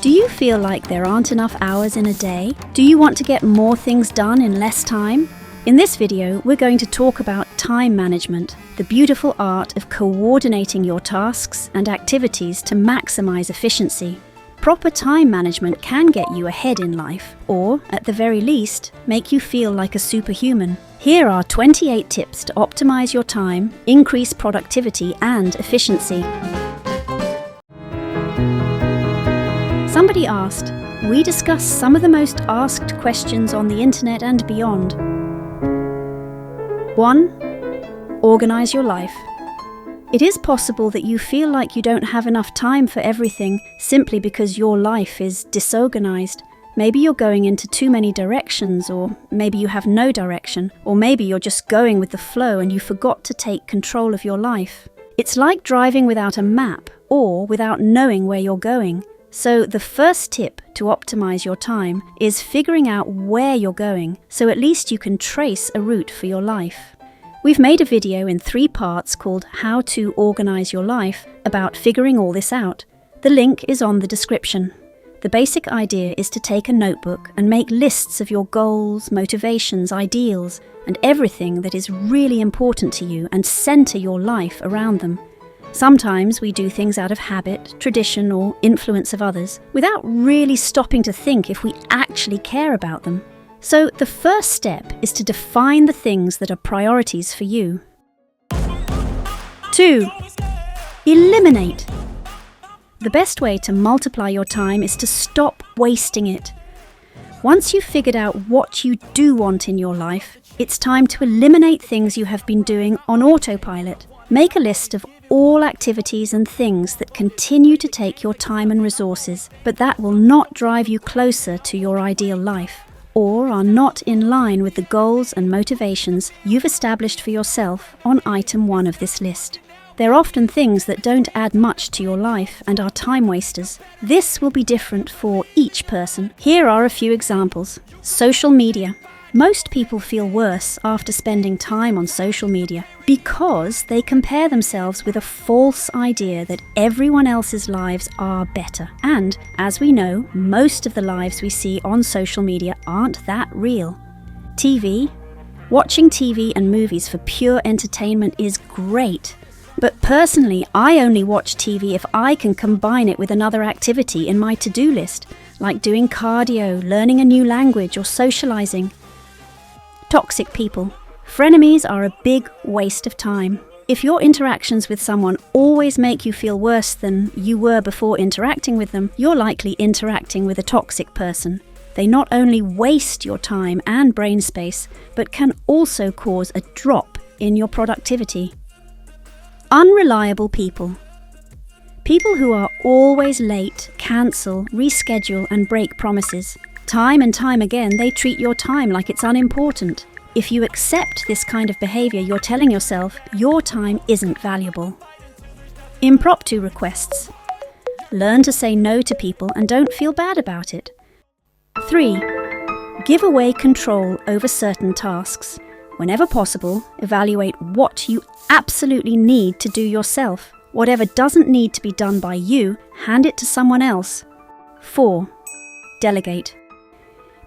Do you feel like there aren't enough hours in a day? Do you want to get more things done in less time? In this video, we're going to talk about time management, the beautiful art of coordinating your tasks and activities to maximize efficiency. Proper time management can get you ahead in life, or, at the very least, make you feel like a superhuman. Here are 28 tips to optimize your time, increase productivity and efficiency. Somebody asked, we discuss some of the most asked questions on the internet and beyond. 1. Organize your life. It is possible that you feel like you don't have enough time for everything simply because your life is disorganized. Maybe you're going into too many directions, or maybe you have no direction, or maybe you're just going with the flow and you forgot to take control of your life. It's like driving without a map or without knowing where you're going. So the first tip to optimize your time is figuring out where you're going, so at least you can trace a route for your life. We've made a video in 3 parts called How to Organize Your Life about figuring all this out. The link is on the description. The basic idea is to take a notebook and make lists of your goals, motivations, ideals, and everything that is really important to you and center your life around them. Sometimes we do things out of habit, tradition, or influence of others, without really stopping to think if we actually care about them. So the first step is to define the things that are priorities for you. 2. Eliminate. The best way to multiply your time is to stop wasting it. Once you've figured out what you do want in your life, it's time to eliminate things you have been doing on autopilot. Make a list of all activities and things that continue to take your time and resources, but that will not drive you closer to your ideal life, or are not in line with the goals and motivations you've established for yourself on item 1 of this list. They're often things that don't add much to your life and are time wasters. This will be different for each person. Here are a few examples. Social media. Most people feel worse after spending time on social media because they compare themselves with a false idea that everyone else's lives are better. And, as we know, most of the lives we see on social media aren't that real. TV. Watching TV and movies for pure entertainment is great. But personally, I only watch TV if I can combine it with another activity in my to-do list, like doing cardio, learning a new language, or socializing. Toxic people. Frenemies are a big waste of time. If your interactions with someone always make you feel worse than you were before interacting with them, you're likely interacting with a toxic person. They not only waste your time and brain space, but can also cause a drop in your productivity. Unreliable people. People who are always late, cancel, reschedule, and break promises. Time and time again, they treat your time like it's unimportant. If you accept this kind of behavior, you're telling yourself your time isn't valuable. Impromptu requests. Learn to say no to people and don't feel bad about it. 3. Give away control over certain tasks. Whenever possible, evaluate what you absolutely need to do yourself. Whatever doesn't need to be done by you, hand it to someone else. 4. Delegate.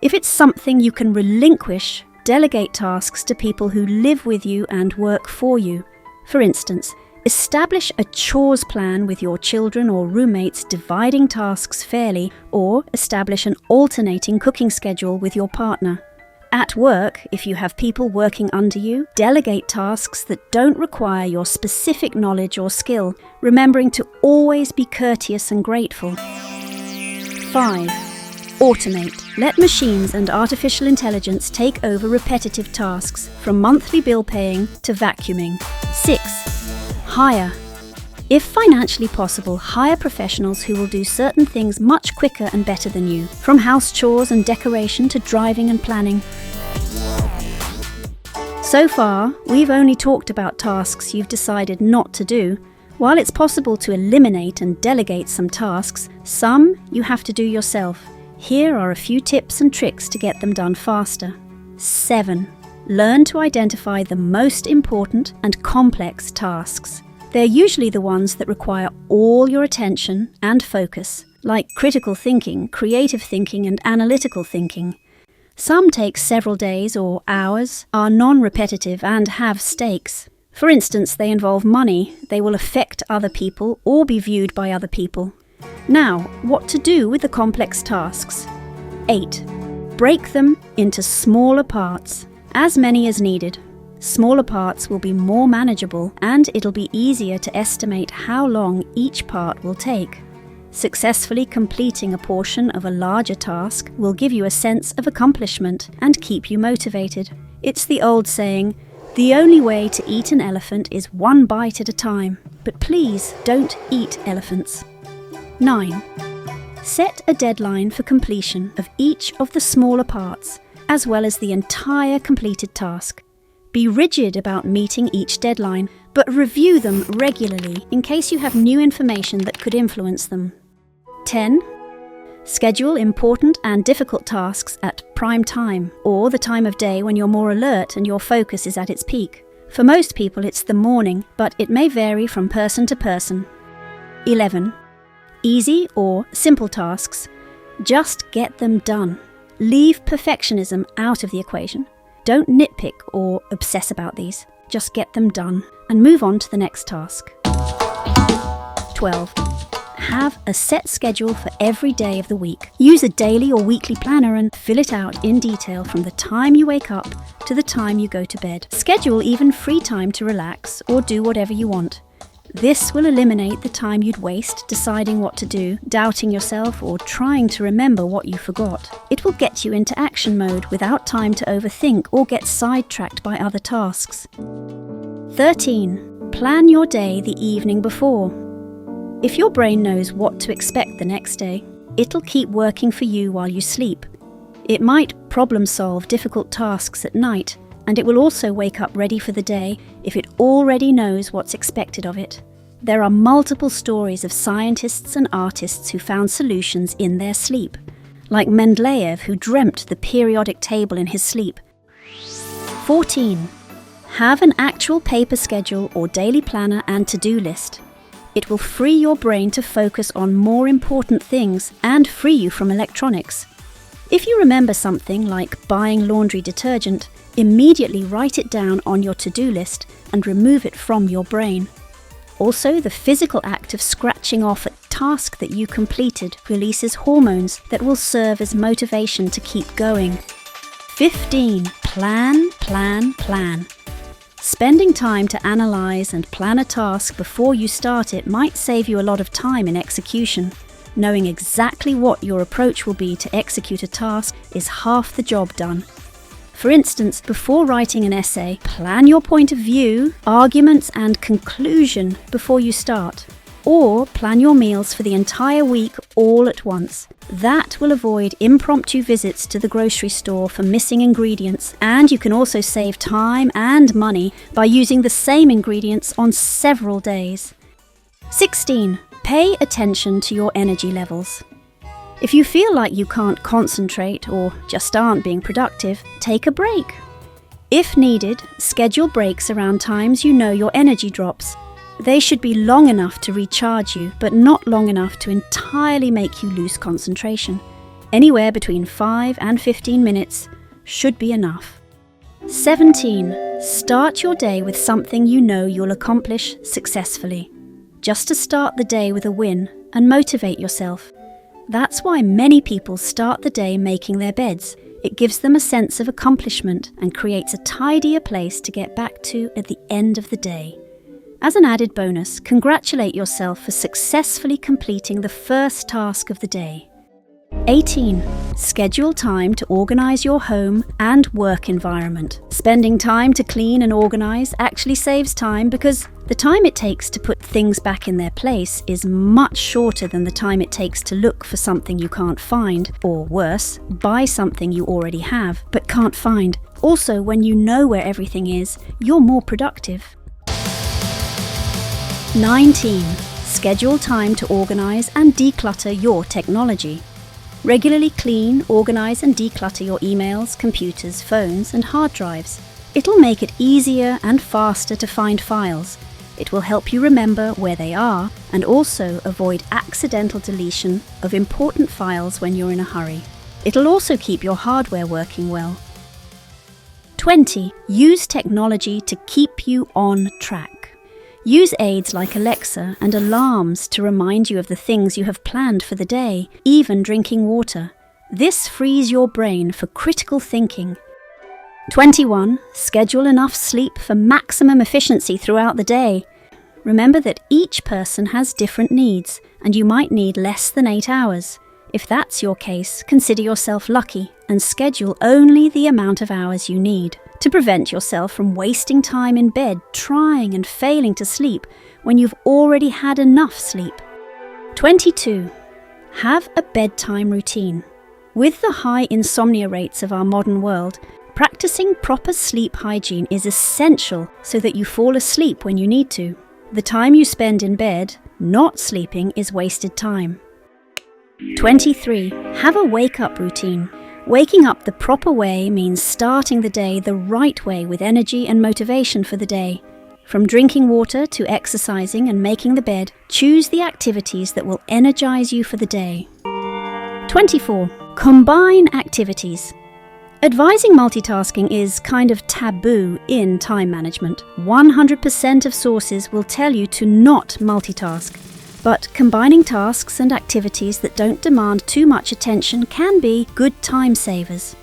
If it's something you can relinquish, delegate tasks to people who live with you and work for you. For instance, establish a chores plan with your children or roommates, dividing tasks fairly, or establish an alternating cooking schedule with your partner. At work, if you have people working under you, delegate tasks that don't require your specific knowledge or skill, remembering to always be courteous and grateful. 5. Automate. Let machines and artificial intelligence take over repetitive tasks, from monthly bill paying to vacuuming. 6. Hire. If financially possible, hire professionals who will do certain things much quicker and better than you, from house chores and decoration to driving and planning. So far, we've only talked about tasks you've decided not to do. While it's possible to eliminate and delegate some tasks, some you have to do yourself. Here are a few tips and tricks to get them done faster. 7. Learn to identify the most important and complex tasks. They're usually the ones that require all your attention and focus, like critical thinking, creative thinking, and analytical thinking. Some take several days or hours, are non-repetitive, and have stakes. For instance, they involve money, they will affect other people or be viewed by other people. Now, what to do with the complex tasks? 8. Break them into smaller parts, as many as needed. Smaller parts will be more manageable, and it'll be easier to estimate how long each part will take. Successfully completing a portion of a larger task will give you a sense of accomplishment and keep you motivated. It's the old saying, the only way to eat an elephant is one bite at a time. But please don't eat elephants. 9. Set a deadline for completion of each of the smaller parts, as well as the entire completed task. Be rigid about meeting each deadline, but review them regularly in case you have new information that could influence them. 10. Schedule important and difficult tasks at prime time, or the time of day when you're more alert and your focus is at its peak. For most people it's the morning, but it may vary from person to person. 11. Easy or simple tasks, just get them done. Leave perfectionism out of the equation. Don't nitpick or obsess about these. Just get them done and move on to the next task. 12. Have a set schedule for every day of the week. Use a daily or weekly planner and fill it out in detail from the time you wake up to the time you go to bed. Schedule even free time to relax or do whatever you want. This will eliminate the time you'd waste deciding what to do, doubting yourself, or trying to remember what you forgot. It will get you into action mode without time to overthink or get sidetracked by other tasks. 13. Plan your day the evening before. If your brain knows what to expect the next day, it'll keep working for you while you sleep. It might problem-solve difficult tasks at night, and it will also wake up ready for the day if it already knows what's expected of it. There are multiple stories of scientists and artists who found solutions in their sleep, like Mendeleev, who dreamt the periodic table in his sleep. 14. Have an actual paper schedule or daily planner and to-do list. It will free your brain to focus on more important things and free you from electronics. If you remember something like buying laundry detergent, immediately write it down on your to-do list and remove it from your brain. Also, the physical act of scratching off a task that you completed releases hormones that will serve as motivation to keep going. 15. Plan, plan, plan. Spending time to analyze and plan a task before you start it might save you a lot of time in execution. Knowing exactly what your approach will be to execute a task is half the job done. For instance, before writing an essay, plan your point of view, arguments, and conclusion before you start. Or plan your meals for the entire week all at once. That will avoid impromptu visits to the grocery store for missing ingredients, and you can also save time and money by using the same ingredients on several days. 16. Pay attention to your energy levels. If you feel like you can't concentrate or just aren't being productive, take a break. If needed, schedule breaks around times you know your energy drops. They should be long enough to recharge you, but not long enough to entirely make you lose concentration. Anywhere between 5 and 15 minutes should be enough. 17. Start your day with something you know you'll accomplish successfully. Just to start the day with a win and motivate yourself. That's why many people start the day making their beds. It gives them a sense of accomplishment and creates a tidier place to get back to at the end of the day. As an added bonus, congratulate yourself for successfully completing the first task of the day. 18. Schedule time to organize your home and work environment. Spending time to clean and organize actually saves time because the time it takes to put things back in their place is much shorter than the time it takes to look for something you can't find, or worse, buy something you already have but can't find. Also, when you know where everything is, you're more productive. 19. Schedule time to organize and declutter your technology. Regularly clean, organize and declutter your emails, computers, phones and hard drives. It'll make it easier and faster to find files. It will help you remember where they are and also avoid accidental deletion of important files when you're in a hurry. It'll also keep your hardware working well. 20. Use technology to keep you on track. Use aids like Alexa and alarms to remind you of the things you have planned for the day, even drinking water. This frees your brain for critical thinking. 21. Schedule enough sleep for maximum efficiency throughout the day. Remember that each person has different needs, and you might need less than 8 hours. If that's your case, consider yourself lucky and schedule only the amount of hours you need to prevent yourself from wasting time in bed trying and failing to sleep when you've already had enough sleep. 22. Have a bedtime routine. With the high insomnia rates of our modern world, practicing proper sleep hygiene is essential so that you fall asleep when you need to. The time you spend in bed not sleeping is wasted time. 23. Have a wake-up routine. Waking up the proper way means starting the day the right way with energy and motivation for the day. From drinking water to exercising and making the bed, choose the activities that will energize you for the day. 24. Combine activities. Advising multitasking is kind of taboo in time management. 100% of sources will tell you to not multitask. But combining tasks and activities that don't demand too much attention can be good time savers.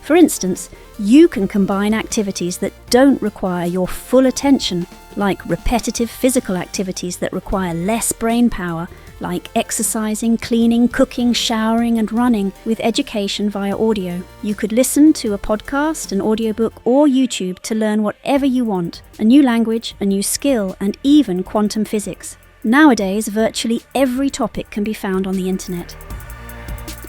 For instance, you can combine activities that don't require your full attention, like repetitive physical activities that require less brain power, like exercising, cleaning, cooking, showering, and running, with education via audio. You could listen to a podcast, an audiobook, or YouTube to learn whatever you want, a new language, a new skill, and even quantum physics. Nowadays, virtually every topic can be found on the internet.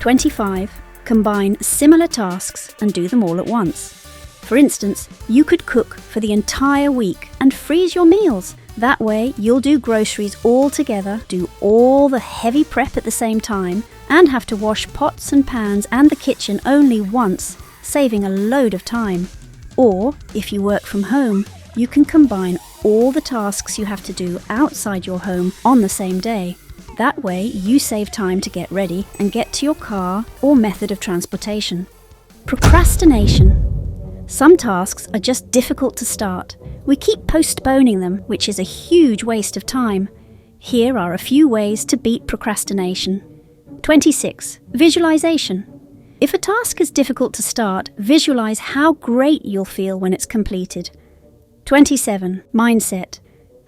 25. Combine similar tasks and do them all at once. For instance, you could cook for the entire week and freeze your meals. That way, you'll do groceries all together, do all the heavy prep at the same time, and have to wash pots and pans and the kitchen only once, saving a load of time. Or, if you work from home, you can combine all the tasks you have to do outside your home on the same day. That way, you save time to get ready and get to your car or method of transportation. Procrastination. Some tasks are just difficult to start. We keep postponing them, which is a huge waste of time. Here are a few ways to beat procrastination. 26. Visualization. If a task is difficult to start, visualize how great you'll feel when it's completed. 27. Mindset.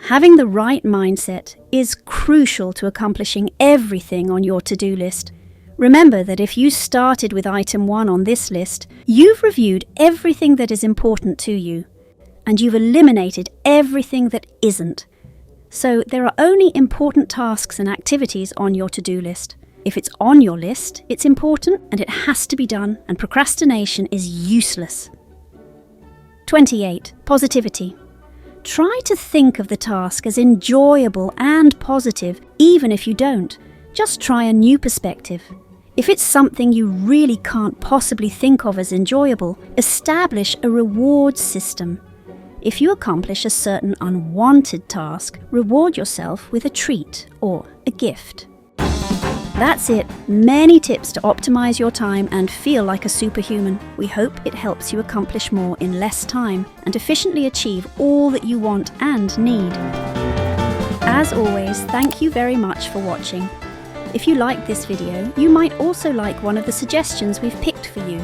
Having the right mindset is crucial to accomplishing everything on your to-do list. Remember that if you started with item 1 on this list, you've reviewed everything that is important to you, and you've eliminated everything that isn't. So there are only important tasks and activities on your to-do list. If it's on your list, it's important and it has to be done, and procrastination is useless. 28. Positivity. Try to think of the task as enjoyable and positive, even if you don't. Just try a new perspective. If it's something you really can't possibly think of as enjoyable, establish a reward system. If you accomplish a certain unwanted task, reward yourself with a treat or a gift. That's it. Many tips to optimize your time and feel like a superhuman. We hope it helps you accomplish more in less time and efficiently achieve all that you want and need. As always, thank you very much for watching. If you liked this video, you might also like one of the suggestions we've picked for you.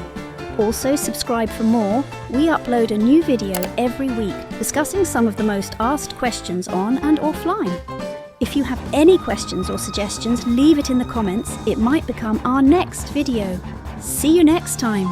Also, subscribe for more. We upload a new video every week discussing some of the most asked questions on and offline. If you have any questions or suggestions, leave it in the comments. It might become our next video. See you next time.